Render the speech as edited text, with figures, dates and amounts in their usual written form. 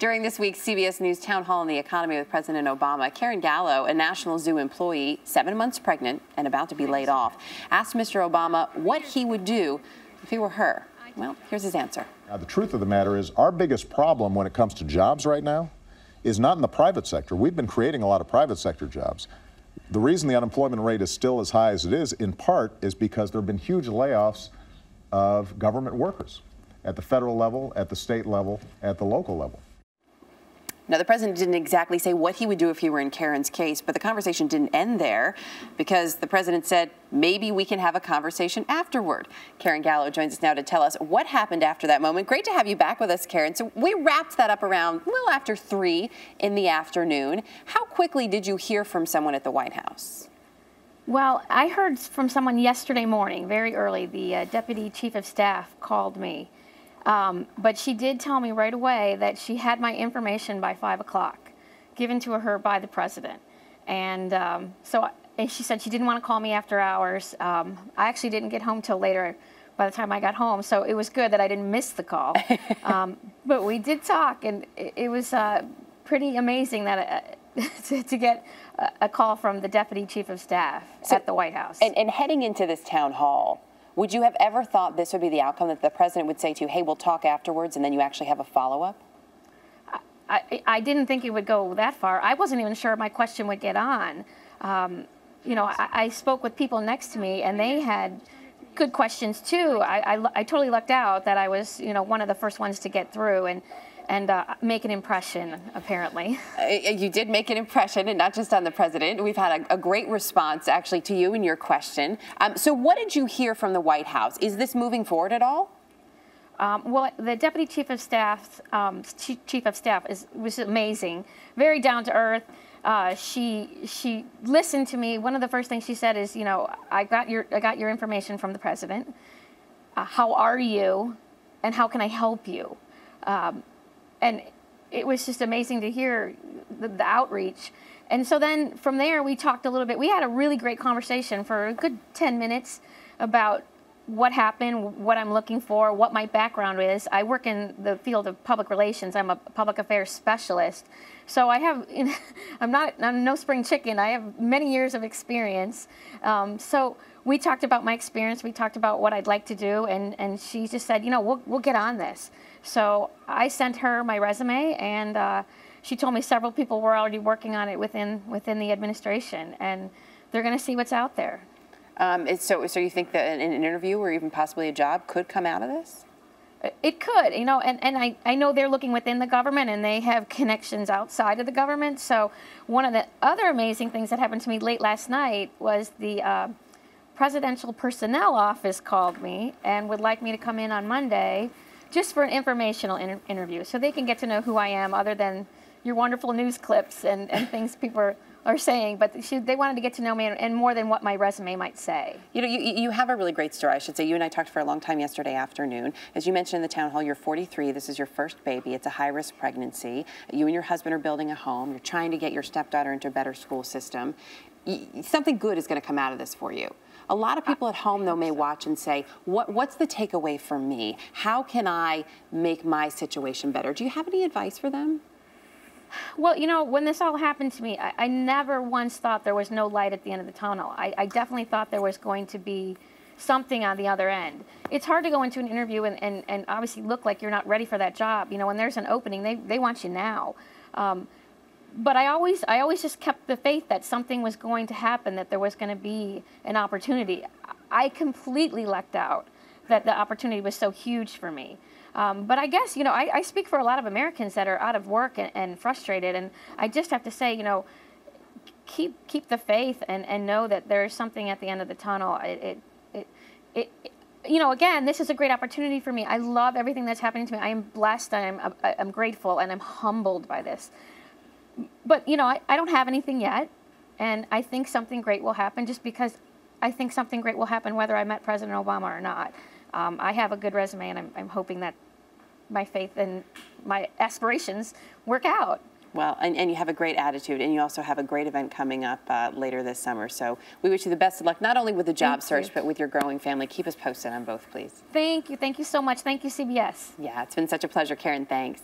During this week's CBS News Town Hall on the Economy with President Obama, Karen Gallo, a National Zoo employee, 7 months pregnant and about to be laid off, asked Mr. Obama what he would do if he were her. Well, here's his answer. Now, the truth of the matter is our biggest problem when it comes to jobs right now is not in the private sector. We've been creating a lot of private sector jobs. The reason the unemployment rate is still as high as it is, in part, is because there have been huge layoffs of government workers at the federal level, at the state level, at the local level. Now, the president didn't exactly say what he would do if he were in Karen's case, but the conversation didn't end there because the president said, maybe we can have a conversation afterward. Karen Gallo joins us now to tell us what happened after that moment. Great to have you back with us, Karen. So we wrapped that up around a little after 3 in the afternoon. How quickly did you hear from someone at the White House? Well, I heard from someone yesterday morning, very early. The deputy chief of staff called me. But she did tell me right away that she had my information by 5 o'clock, given to her by the president. And and she said she didn't want to call me after hours. I actually didn't get home till later by the time I got home, so it was good that I didn't miss the call. But we did talk, and it was pretty amazing that to get a call from the deputy chief of staff at the White House. And heading into this town hall, would you have ever thought this would be the outcome, that the president would say to you, hey, we'll talk afterwards, and then you actually have a follow-up? I didn't think it would go that far. I wasn't even sure my question would get on. You know, I spoke with people next to me, and they had good questions, too. I totally lucked out that I was, you know, one of the first ones to get through and make an impression, apparently. You did make an impression, and not just on the president. We've had a great response, actually, to you and your question. So what did you hear from the White House? Is this moving forward at all? Well, the deputy chief of staff, was amazing, very down to earth. She listened to me. One of the first things she said is, you know, I got your information from the president. How are you, and how can I help you? And it was just amazing to hear the outreach. And so then from there, we talked a little bit. We had a really great conversation for a good 10 minutes about what happened, what I'm looking for, what my background is. I work in the field of public relations. I'm a public affairs specialist. So I have, I'm no spring chicken. I have many years of experience. So we talked about my experience. We talked about what I'd like to do. And she just said, you know, we'll get on this. So I sent her my resume, and she told me several people were already working on it within the administration, and they're going to see what's out there. So you think that an interview or even possibly a job could come out of this? It could, you know, and I know they're looking within the government, and they have connections outside of the government. So one of the other amazing things that happened to me late last night was the Presidential Personnel Office called me and would like me to come in on Monday just for an informational interview, so they can get to know who I am other than your wonderful news clips and things people are saying, but they wanted to get to know me and more than what my resume might say. You know, you have a really great story, I should say. You and I talked for a long time yesterday afternoon. As you mentioned in the town hall, you're 43. This is your first baby. It's a high-risk pregnancy. You and your husband are building a home. You're trying to get your stepdaughter into a better school system. Something good is going to come out of this for you. A lot of people at home, though, may watch and say, what's the takeaway for me? How can I make my situation better? Do you have any advice for them? Well, you know, when this all happened to me, I never once thought there was no light at the end of the tunnel. I definitely thought there was going to be something on the other end. It's hard to go into an interview and obviously look like you're not ready for that job. You know, when there's an opening, they want you now. But I always just kept the faith that something was going to happen, that there was going to be an opportunity. I completely lucked out that the opportunity was so huge for me. But I guess, you know, I speak for a lot of Americans that are out of work and frustrated, and I just have to say, you know, keep the faith and know that there's something at the end of the tunnel. You know, again, this is a great opportunity for me. I love everything that's happening to me. I am blessed, I'm grateful, and I'm humbled by this. But, you know, I don't have anything yet, and I think something great will happen just because I think something great will happen whether I met President Obama or not. I have a good resume, and I'm hoping that my faith and my aspirations work out. Well, and you have a great attitude, and you also have a great event coming up later this summer. So we wish you the best of luck, not only with the job search, but with your growing family. Keep us posted on both, please. Thank you. Thank you so much. Thank you, CBS. Yeah, it's been such a pleasure, Karen. Thanks.